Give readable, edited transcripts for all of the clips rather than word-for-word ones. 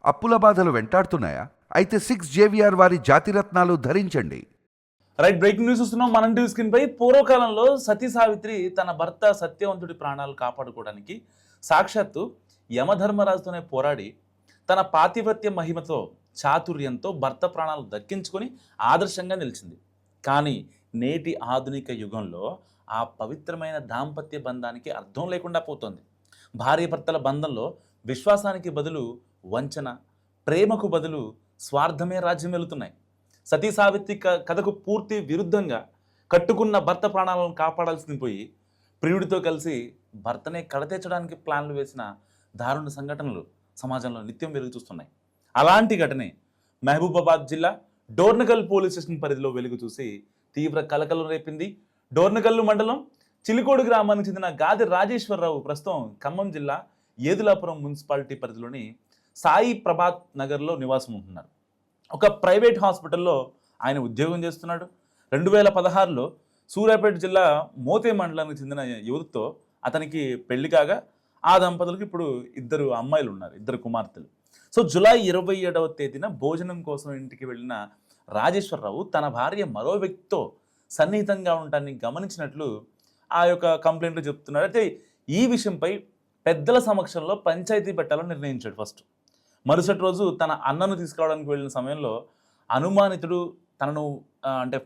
అప్పుల బాధలు వెంటాడుతున్నాయా? అయితే 6 JVR వారి జాతిరత్నాలు ధరించండి. రైట్, బ్రేకింగ్ న్యూస్ చూస్తున్నాం మనం టీవీ స్క్రీన్ పై. పూర్వకాలంలో సతీ సావిత్రి తన భర్త సత్యవంతుడి ప్రాణాలు కాపాడుకోవడానికి సాక్షాత్తు యమధర్మరాజుతోనే పోరాడి తన పాతివ్రత్య మహిమతో చాతుర్యంతో భర్త ప్రాణాలు దక్కించుకొని ఆదర్శంగా నిలిచింది. కానీ నేటి ఆధునిక యుగంలో ఆ పవిత్రమైన దాంపత్య బంధానికి అర్థం లేకుండా పోతుంది. భార్యాభర్తల బంధంలో విశ్వాసానికి బదులు వంచన, ప్రేమకు బదులు స్వార్థమే రాజ్యం వెళుతున్నాయి. సతీ సావిత్రి కథకు పూర్తి విరుద్ధంగా కట్టుకున్న భర్త ప్రాణాలను కాపాడాల్సింది పోయి ప్రియుడితో కలిసి భర్తనే కడతీర్చడానికి ప్లాన్లు వేసిన దారుణ సంఘటనలు సమాజంలో నిత్యం వెలుగు చూస్తున్నాయి. అలాంటి ఘటనే మహబూబాబాద్ జిల్లా డోర్నకల్ పోలీస్ స్టేషన్ పరిధిలో వెలుగు చూసి తీవ్ర కలకలం రేపింది. డోర్నకల్లు మండలం చిలికోడు గ్రామానికి చెందిన గాది రాజేశ్వరరావు ప్రస్తుతం ఖమ్మం జిల్లా ఏదులాపురం మున్సిపాలిటీ పరిధిలోని సాయి ప్రభాత్ నగర్లో నివాసం ఉంటున్నారు. ఒక ప్రైవేట్ హాస్పిటల్లో ఆయన ఉద్యోగం చేస్తున్నాడు. 2016లో సూర్యాపేట జిల్లా మోతే మండలానికి చెందిన యువతితో అతనికి పెళ్లి కాగా ఆ దంపతులకు ఇప్పుడు 2 అమ్మాయిలు ఉన్నారు, 2 కుమార్తెలు. సో జూలై 27వ తేదీన భోజనం కోసం ఇంటికి వెళ్ళిన రాజేశ్వరరావు తన భార్య మరో వ్యక్తితో సన్నిహితంగా ఉండటాన్ని గమనించినట్లు ఆ యొక్క కంప్లైంట్లో చెప్తున్నాడు. అయితే ఈ విషయంపై పెద్దల సమక్షంలో పంచాయతీ పెట్టాలని నిర్ణయించాడు ఫస్ట్. మరుసటి రోజు తన అన్నను తీసుకురావడానికి వెళ్ళిన సమయంలో అనుమానితుడు తనను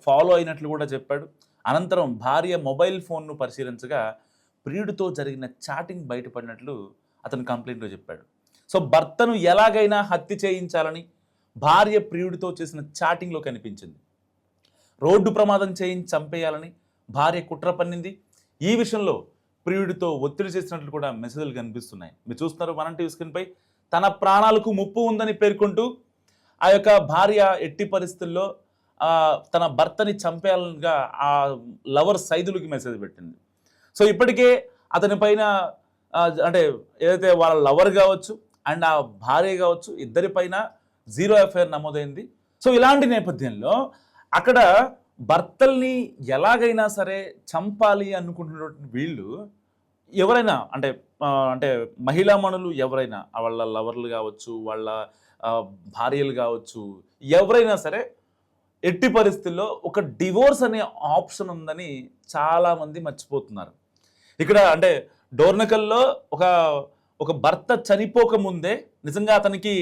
ఫాలో అయినట్లు కూడా చెప్పాడు. అనంతరం భార్య మొబైల్ ఫోన్ను పరిశీలించగా ప్రియుడితో జరిగిన చాటింగ్ బయటపడినట్లు అతను కంప్లైంట్లో చెప్పాడు. సో భర్తను ఎలాగైనా హత్య చేయించాలని భార్య ప్రియుడితో చేసిన చాటింగ్లో కనిపించింది. రోడ్డు ప్రమాదం చేయించి చంపేయాలని భార్య కుట్ర పన్నింది. ఈ విషయంలో ప్రియుడితో ఒత్తిడి చేసినట్లు కూడా మెసేజ్లు కనిపిస్తున్నాయి. మీరు చూస్తున్నారు మనం టీవీ స్క్రీన్పై. తన ప్రాణాలకు ముప్పు ఉందని పేర్కొంటూ ఆ యొక్క భార్య ఎట్టి పరిస్థితుల్లో తన భర్తని చంపేయాలనిగా ఆ లవర్ సైదులకి మెసేజ్ పెట్టింది. సో ఇప్పటికే అతని పైన ఏదైతే వాళ్ళ లవర్ కావచ్చు అండ్ ఆ భార్య కావచ్చు ఇద్దరిపైన 0 FIR నమోదైంది. సో ఇలాంటి నేపథ్యంలో అక్కడ భర్తల్ని ఎలాగైనా సరే చంపాలి అనుకుంటున్నటువంటి వీళ్ళు ఎవరైనా మహిళామణులు ఎవరైనా వాళ్ళ లవర్లు కావచ్చు, వాళ్ళ భార్యలు కావచ్చు, ఎవరైనా సరే ఎట్టి పరిస్థితుల్లో ఒక డివోర్స్ అనే ఆప్షన్ ఉందని చాలామంది మర్చిపోతున్నారు. ఇక్కడ డోర్నకల్లో ఒక భర్త చనిపోక ముందే నిజంగా అతనికి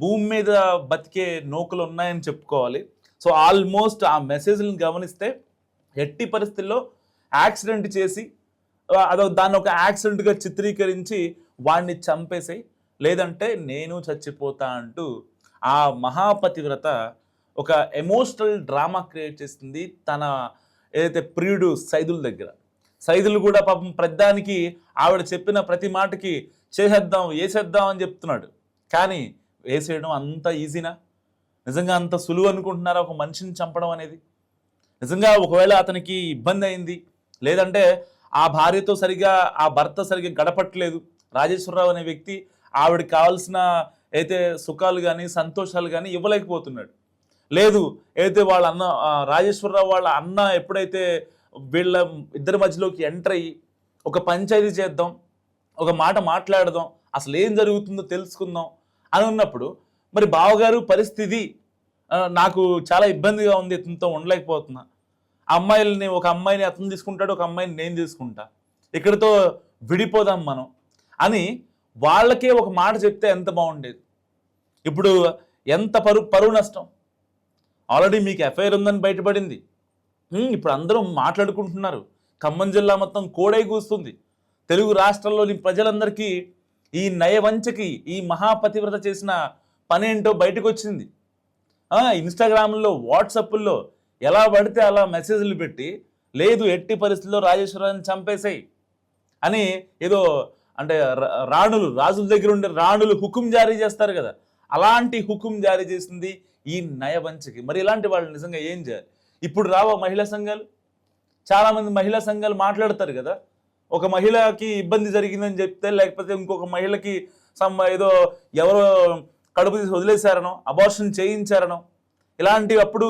భూమి మీద బతికే నౌకలు ఉన్నాయని చెప్పుకోవాలి. సో ఆల్మోస్ట్ ఆ మెసేజ్లను గమనిస్తే ఎట్టి పరిస్థితుల్లో యాక్సిడెంట్ చేసి దాన్ని ఒక యాక్సిడెంట్గా చిత్రీకరించి వాడిని చంపేసి లేదంటే నేను చచ్చిపోతా అంటూ ఆ మహాపతివ్రత ఒక ఎమోషనల్ డ్రామా క్రియేట్ చేస్తుంది తన ఏదైతే ప్రియుడు సైదుల దగ్గర. సైదులు కూడా పాపం ప్రతిదానికి ఆవిడ చెప్పిన ప్రతి మాటకి చేసేద్దాం వేసేద్దాం అని చెప్తున్నాడు. కానీ వేసేయడం అంత ఈజీనా? నిజంగా అంత సులువు అనుకుంటున్నారా ఒక మనిషిని చంపడం అనేది? నిజంగా ఒకవేళ అతనికి ఇబ్బంది అయింది, లేదంటే ఆ భార్యతో ఆ భర్త సరిగ్గా గడపట్లేదు, రాజేశ్వరరావు అనే వ్యక్తి ఆవిడకి కావాల్సిన అయితే సుఖాలు కానీ సంతోషాలు కానీ ఇవ్వలేకపోతున్నాడు, లేదు అయితే వాళ్ళ అన్న రాజేశ్వరరావు వాళ్ళ అన్న ఎప్పుడైతే వీళ్ళ ఇద్దరి మధ్యలోకి ఎంటర్ అయ్యి ఒక పంచాయతీ చేద్దాం, ఒక మాట మాట్లాడదాం, అసలు ఏం జరుగుతుందో తెలుసుకుందాం అని ఉన్నప్పుడు మరి బావగారు పరిస్థితి నాకు చాలా ఇబ్బందిగా ఉంది, ఇతనితో ఉండలేకపోతున్నా, ఒక అమ్మాయిని అతను తీసుకుంటాడు, ఒక అమ్మాయిని నేను తీసుకుంటా, ఇక్కడితో విడిపోదాం మనం అని వాళ్ళకే ఒక మాట చెప్తే ఎంత బాగుండేది. ఇప్పుడు ఎంత పరువు నష్టం. ఆల్రెడీ మీకు ఎఫ్ఐఆర్ ఉందని బయటపడింది. ఇప్పుడు అందరూ మాట్లాడుకుంటున్నారు. ఖమ్మం జిల్లా మొత్తం కోడై కూస్తుంది. తెలుగు రాష్ట్రాల్లోని ప్రజలందరికీ ఈ నయవంచకి ఈ మహాపతివ్రత చేసిన పనేంటో బయటకు వచ్చింది. ఇన్స్టాగ్రామ్లో వాట్సాప్లో ఎలా పడితే అలా మెసేజ్లు పెట్టి లేదు ఎట్టి పరిస్థితుల్లో రాజేశ్వరాన్ని చంపేసాయి అని ఏదో రాజుల దగ్గర ఉండే రాణులు హుకుం జారీ చేస్తారు కదా, అలాంటి హుకుం జారీ చేసింది ఈ నయవంచకి. మరి ఇలాంటి వాళ్ళు నిజంగా ఏం చేయాలి? ఇప్పుడు రావా మహిళా సంఘాలు? చాలామంది మహిళా సంఘాలు మాట్లాడతారు కదా, ఒక మహిళకి ఇబ్బంది జరిగిందని చెప్తే, లేకపోతే ఇంకొక మహిళకి ఏదో ఎవరో కడుపు తీసి వదిలేశారనో, అబార్షన్ చేయించారనో, ఇలాంటివి అప్పుడు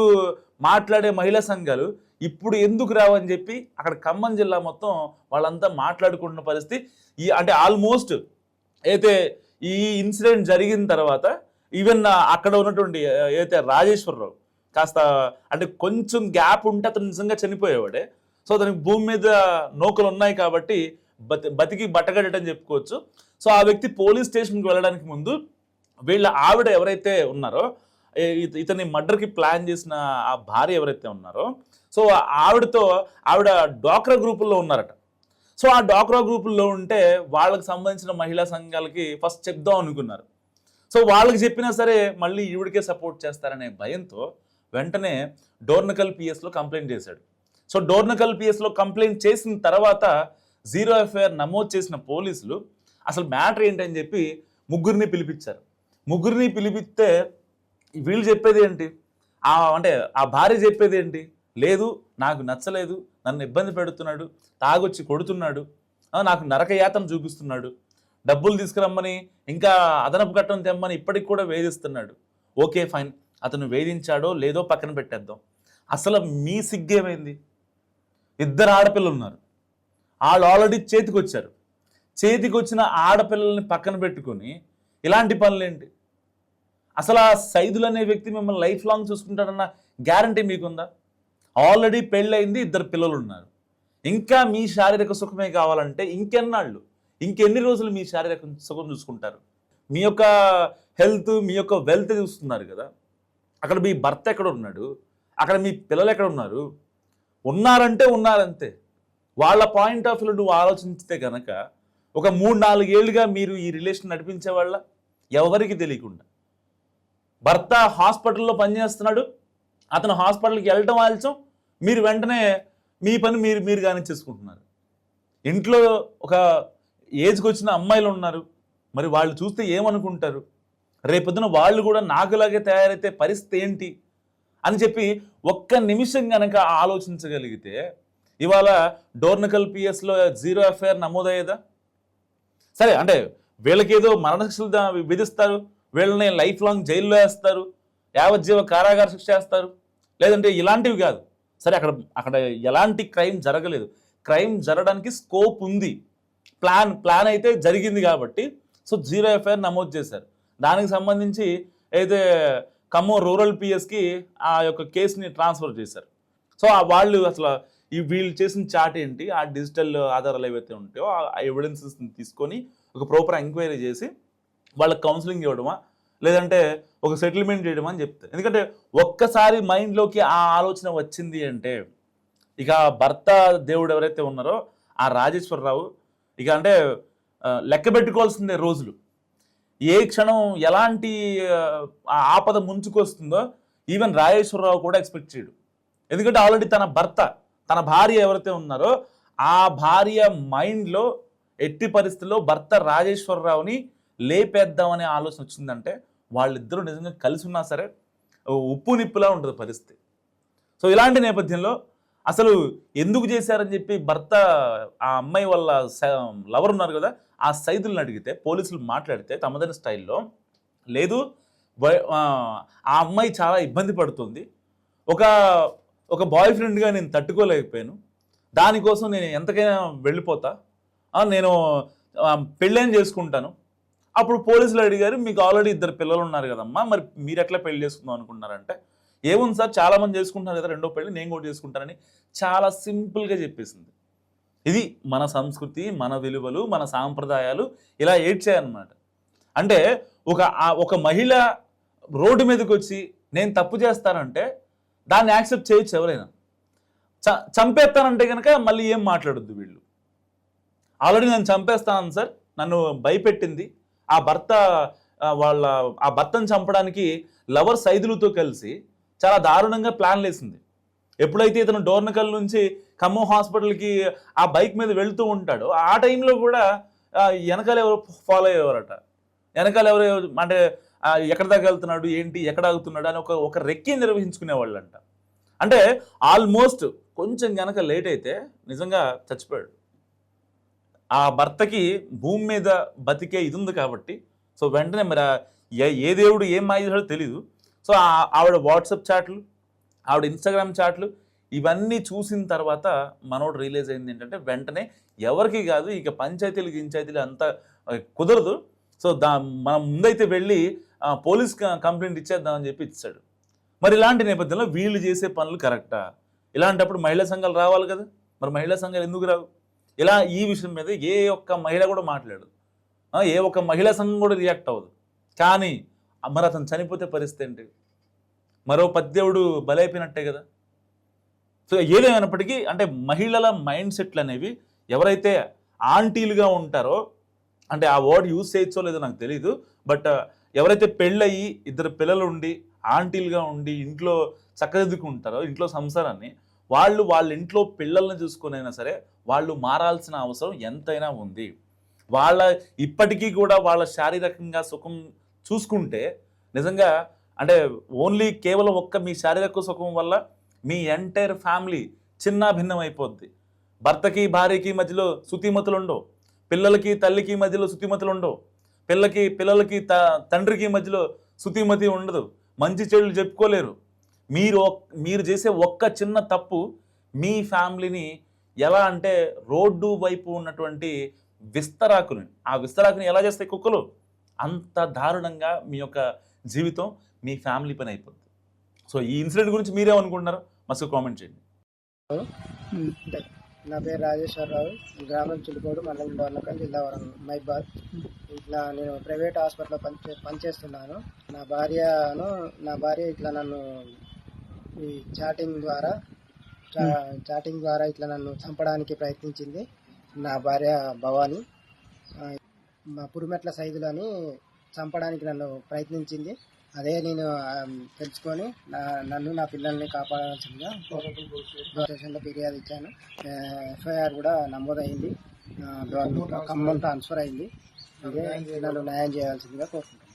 మాట్లాడే మహిళా సంఘాలు ఇప్పుడు ఎందుకు రావని చెప్పి అక్కడ ఖమ్మం జిల్లా మొత్తం వాళ్ళంతా మాట్లాడుకుంటున్న పరిస్థితి. ఆల్మోస్ట్ అయితే ఈ ఇన్సిడెంట్ జరిగిన తర్వాత ఈవెన్ అక్కడ ఉన్నటువంటి ఏదైతే రాజేశ్వరరావు కాస్త అంటే కొంచెం గ్యాప్ ఉంటే అతను నిజంగా చనిపోయేవాడే. సో అతనికి భూమి మీద నోకలు ఉన్నాయి కాబట్టి బతికి బట్టగడటని చెప్పుకోవచ్చు. సో ఆ వ్యక్తి పోలీస్ స్టేషన్కి వెళ్ళడానికి ముందు వీళ్ళ ఆవిడ ఎవరైతే ఉన్నారో ఇతని మర్డర్కి ప్లాన్ చేసిన ఆ భార్య ఎవరైతే ఉన్నారో సో ఆవిడ డ్వాక్రా గ్రూపుల్లో ఉన్నారట. సో ఆ డ్వాక్రా గ్రూపుల్లో ఉంటే వాళ్ళకి సంబంధించిన మహిళా సంఘాలకి ఫస్ట్ చెప్దాం అనుకున్నారు. సో వాళ్ళకి చెప్పినా సరే మళ్ళీ ఈవిడికే సపోర్ట్ చేస్తారనే భయంతో వెంటనే డోర్నకల్ పిఎస్లో కంప్లైంట్ చేశాడు. సో డోర్నకల్ పిఎస్లో కంప్లైంట్ చేసిన తర్వాత 0 ఎఫ్ఐఆర్ నమోదు చేసిన పోలీసులు అసలు మ్యాటర్ ఏంటని చెప్పి ముగ్గురిని పిలిపించారు. ముగ్గురిని పిలిపిస్తే వీళ్ళు చెప్పేది ఏంటి, అంటే ఆ భార్య చెప్పేది ఏంటి, లేదు నాకు నచ్చలేదు, నన్ను ఇబ్బంది పెడుతున్నాడు, తాగొచ్చి కొడుతున్నాడు, నాకు నరకయాతన చూపిస్తున్నాడు, డబ్బులు తీసుకురమ్మని ఇంకా అదనపు కట్టడం తెమ్మని ఇప్పటికి కూడా వేధిస్తున్నాడు. ఓకే ఫైన్, అతను వేధించాడో లేదో పక్కన పెట్టేద్దాం. అసలు మీ సిగ్గేమైంది? 2 ఆడపిల్లలు ఉన్నారు, వాళ్ళు ఆల్రెడీ చేతికొచ్చారు. చేతికి వచ్చిన ఆడపిల్లల్ని పక్కన పెట్టుకొని ఇలాంటి పనులేంటి? అసలు ఆ సైదులు అనే వ్యక్తి మిమ్మల్ని లైఫ్ లాంగ్ చూసుకుంటాడన్న గ్యారంటీ మీకుందా? ఆల్రెడీ పెళ్ళయింది, 2 పిల్లలు ఉన్నారు. ఇంకా మీ శారీరక సుఖమే కావాలంటే ఇంకెన్నాళ్ళు, ఇంకెన్ని రోజులు మీ శారీరక సుఖం చూసుకుంటారు? మీ యొక్క హెల్త్, మీ యొక్క వెల్త్ చూస్తున్నారు కదా. అక్కడ మీ భర్త ఎక్కడ ఉన్నాడు, అక్కడ మీ పిల్లలు ఎక్కడ ఉన్నారు? ఉన్నారంటే ఉన్నారంతే. వాళ్ళ పాయింట్ ఆఫ్ వ్యూలో నువ్వు ఆలోచించితే కనుక ఒక 3-4 ఏళ్ళుగా మీరు ఈ రిలేషన్ నడిపించే వాళ్ళ ఎవరికి తెలియకుండా భర్త హాస్పిటల్లో పనిచేస్తున్నాడు, అతను హాస్పిటల్కి వెళ్ళటం ఆలస్యం, మీరు వెంటనే మీ పని మీరు కానిచ్చేసుకుంటున్నారు. ఇంట్లో ఒక ఏజ్కి వచ్చిన అమ్మాయిలు ఉన్నారు, మరి వాళ్ళు చూస్తే ఏమనుకుంటారు? రేపొద్దున వాళ్ళు కూడా నాకులాగే తయారైతే పరిస్థితి ఏంటి అని చెప్పి ఒక్క నిమిషం కనుక ఆలోచించగలిగితే ఇవాళ డోర్నకల్ పిఎస్లో 0 ఎఫ్ఐఆర్ నమోదయ్యేదా? సరే, అంటే వీళ్ళకేదో మరణశిక్షలు విధిస్తారు, వీళ్ళని లైఫ్ లాంగ్ జైల్లో వేస్తారు, యావజ్జీవ కారాగార శిక్ష వేస్తారు, లేదంటే ఇలాంటివి కాదు. సరే, అక్కడ ఎలాంటి క్రైమ్ జరగలేదు, క్రైమ్ జరగడానికి స్కోప్ ఉంది, ప్లాన్ అయితే జరిగింది కాబట్టి సో 0 ఎఫ్ఐఆర్ నమోదు చేశారు. దానికి సంబంధించి అయితే ఖమ్మం రూరల్ పిఎస్కి ఆ యొక్క కేసుని ట్రాన్స్ఫర్ చేశారు. సో వాళ్ళు అసలు వీళ్ళు చేసిన చాట్ ఏంటి, ఆ డిజిటల్ ఆధారాలు ఏవైతే ఉంటాయో ఆ ఎవిడెన్సెస్ని తీసుకొని ఒక ప్రాపర్ ఎంక్వైరీ చేసి వాళ్ళకి కౌన్సిలింగ్ ఇవ్వడమా లేదంటే ఒక సెటిల్మెంట్ చేయడమా అని చెప్తారు. ఎందుకంటే ఒక్కసారి మైండ్లోకి ఆ ఆలోచన వచ్చింది అంటే ఇక భర్త దేవుడు ఎవరైతే ఉన్నారో ఆ రాజేశ్వరరావు ఇక అంటే లెక్క పెట్టుకోవాల్సిందే రోజులు. ఏ క్షణం ఎలాంటి ఆపద ముంచుకొస్తుందో ఈవెన్ రాజేశ్వరరావు కూడా ఎక్స్పెక్ట్ చేయడు. ఎందుకంటే ఆల్రెడీ తన భార్య ఎవరైతే ఉన్నారో ఆ భార్య మైండ్లో ఎట్టి పరిస్థితుల్లో భర్త రాజేశ్వరరావుని లేపేద్దామనే ఆలోచన వచ్చిందంటే వాళ్ళిద్దరూ నిజంగా కలిసి ఉన్నా సరే ఉప్పు నిప్పులా ఉంటుంది పరిస్థితి. సో ఇలాంటి నేపథ్యంలో అసలు ఎందుకు చేశారని చెప్పి భర్త ఆ అమ్మాయి వాళ్ళ లవర్ ఉన్నారు కదా ఆ సైదులను అడిగితే పోలీసులు మాట్లాడితే తమదైన స్టైల్లో లేదు, ఆ అమ్మాయి చాలా ఇబ్బంది పడుతుంది, ఒక బాయ్ ఫ్రెండ్గా నేను తట్టుకోలేకపోయాను, దానికోసం నేను ఎంతకైనా వెళ్ళిపోతా, నేను పెళ్ళేం చేసుకుంటాను. అప్పుడు పోలీసులు అడిగారు, మీకు ఆల్రెడీ 2 పిల్లలు ఉన్నారు కదమ్మా, మరి మీరు ఎట్లా పెళ్లి చేసుకుందాం అనుకుంటున్నారంటే ఏముంది సార్, చాలామంది చేసుకుంటున్నారు కదా 2వ పెళ్ళి, నేను కూడా చేసుకుంటానని చాలా సింపుల్గా చెప్పేసింది. ఇది మన సంస్కృతి, మన విలువలు, మన సాంప్రదాయాలు ఇలా ఏడ్చాయన్నమాట. అంటే ఒక మహిళ రోడ్డు మీదకి వచ్చి నేను తప్పు చేస్తానంటే దాన్ని యాక్సెప్ట్ చేయొచ్చు ఎవరైనా. చంపేస్తానంటే కనుక మళ్ళీ ఏం మాట్లాడొద్దు వీళ్ళు. ఆల్రెడీ నేను చంపేస్తాను సార్, నన్ను భయపెట్టింది ఆ భర్తను చంపడానికి లవర్ సైదులతో కలిసి చాలా దారుణంగా ప్లాన్లు వేసింది. ఎప్పుడైతే ఇతను డోర్నకల్ నుంచి ఖమ్మం హాస్పిటల్కి ఆ బైక్ మీద వెళ్తూ ఉంటాడో ఆ టైంలో కూడా వెనకాల ఎవరు ఫాలో అయ్యేవారట. వెనకాల ఎవరు అంటే ఎక్కడ దాకా వెళ్తున్నాడు ఏంటి, ఎక్కడ ఆగుతున్నాడు అని ఒక రెక్కి నిర్వహించుకునేవాళ్ళంట. అంటే ఆల్మోస్ట్ కొంచెం కనుక లేట్ అయితే నిజంగా చచ్చిపోయాడు. ఆ భర్తకి భూమి మీద బతికే ఇది ఉంది కాబట్టి సో వెంటనే మరి ఏ దేవుడు ఏం మాయో తెలీదు. సో ఆవిడ వాట్సాప్ చాట్లు, ఆవిడ ఇన్స్టాగ్రామ్ చాట్లు ఇవన్నీ చూసిన తర్వాత మనోడు రియలైజ్ అయింది ఏంటంటే వెంటనే ఎవరికి కాదు, ఇక పంచాయతీలు అంతా కుదరదు, సో మనం ముందైతే వెళ్ళి పోలీస్ కంప్లైంట్ ఇచ్చేద్దామని చెప్పి ఇచ్చాడు. మరి ఇలాంటి నేపథ్యంలో వీళ్ళు చేసే పనులు కరెక్టా? ఇలాంటప్పుడు మహిళా సంఘాలు రావాలి కదా, మరి మహిళా సంఘాలు ఎందుకు రావు? ఇలా ఈ విషయం మీద ఏ ఒక్క మహిళ కూడా మాట్లాడదు, ఏ ఒక్క మహిళా సంఘం కూడా రియాక్ట్ అవ్వదు. కానీ మరి అతను చనిపోతే పరిస్థితి ఏంటి? మరో పద్దెవుడు బలైపోయినట్టే కదా. సో ఏదేమైనప్పటికీ అంటే మహిళల మైండ్ సెట్లు అనేవి ఎవరైతే ఆంటీలుగా ఉంటారో, అంటే ఆ వర్డ్ యూజ్ చేయొచ్చో లేదో నాకు తెలియదు, బట్ ఎవరైతే పెళ్ళయి ఇద్దరు పిల్లలు ఉండి ఆంటీలుగా ఉండి ఇంట్లో చక్కదిద్దుకుంటారో ఇంట్లో సంసారాన్ని, వాళ్ళ ఇంట్లో పిల్లల్ని చూసుకునైనా సరే వాళ్ళు మారాల్సిన అవసరం ఎంతైనా ఉంది. ఇప్పటికీ కూడా వాళ్ళ శారీరకంగా సుఖం చూసుకుంటే నిజంగా అంటే ఓన్లీ కేవలం మీ శారీరక సుఖం వల్ల మీ ఎంటైర్ ఫ్యామిలీ చిన్న భిన్నం అయిపోద్ది. భర్తకి భార్యకి మధ్యలో శుతిమతులు ఉండవు, పిల్లలకి తల్లికి మధ్యలో శుతిమతులు ఉండవు, పిల్లలకి తండ్రికి మధ్యలో శుతిమతి ఉండదు, మంచి చెడులు చెప్పుకోలేరు. మీరు చేసే ఒక్క చిన్న తప్పు మీ ఫ్యామిలీని ఎలా అంటే రోడ్డు వైపు ఉన్నటువంటి ఆ విస్తరాకుని ఎలా చేస్తాయి కుక్కలు, అంత దారుణంగా మీ యొక్క జీవితం మీ ఫ్యామిలీ పని అయిపోద్ది. సో ఈ ఇన్సిడెంట్ గురించి మీరేమనుకుంటున్నారు మస్తు కామెంట్ చేయండి. నా పేరు రాజేశ్వరరావు, గ్రామం చిలుకోడు, మండలం డోర్నకల్, జిల్లా వరంగల్, మైబాద్. ఇట్లా నేను ప్రైవేట్ హాస్పిటల్లో పనిచేస్తున్నాను. నా భార్య ఇట్లా నన్ను ఈ చాటింగ్ ద్వారా ఇట్లా నన్ను చంపడానికి ప్రయత్నించింది. నా భార్య భవాని మా పురిమెట్ల సైదులని చంపడానికి నన్ను ప్రయత్నించింది. అదే నేను తెలుసుకొని నన్ను నా పిల్లల్ని కాపాడాల్సిందిగా స్టేషన్లో ఫిర్యాదు ఇచ్చాను. ఎఫ్ఐఆర్ కూడా నమోదైంది, ఖమ్మం ట్రాన్స్ఫర్ అయింది. ఇదే నన్ను న్యాయం చేయాల్సిందిగా కోరుకుంటున్నాను.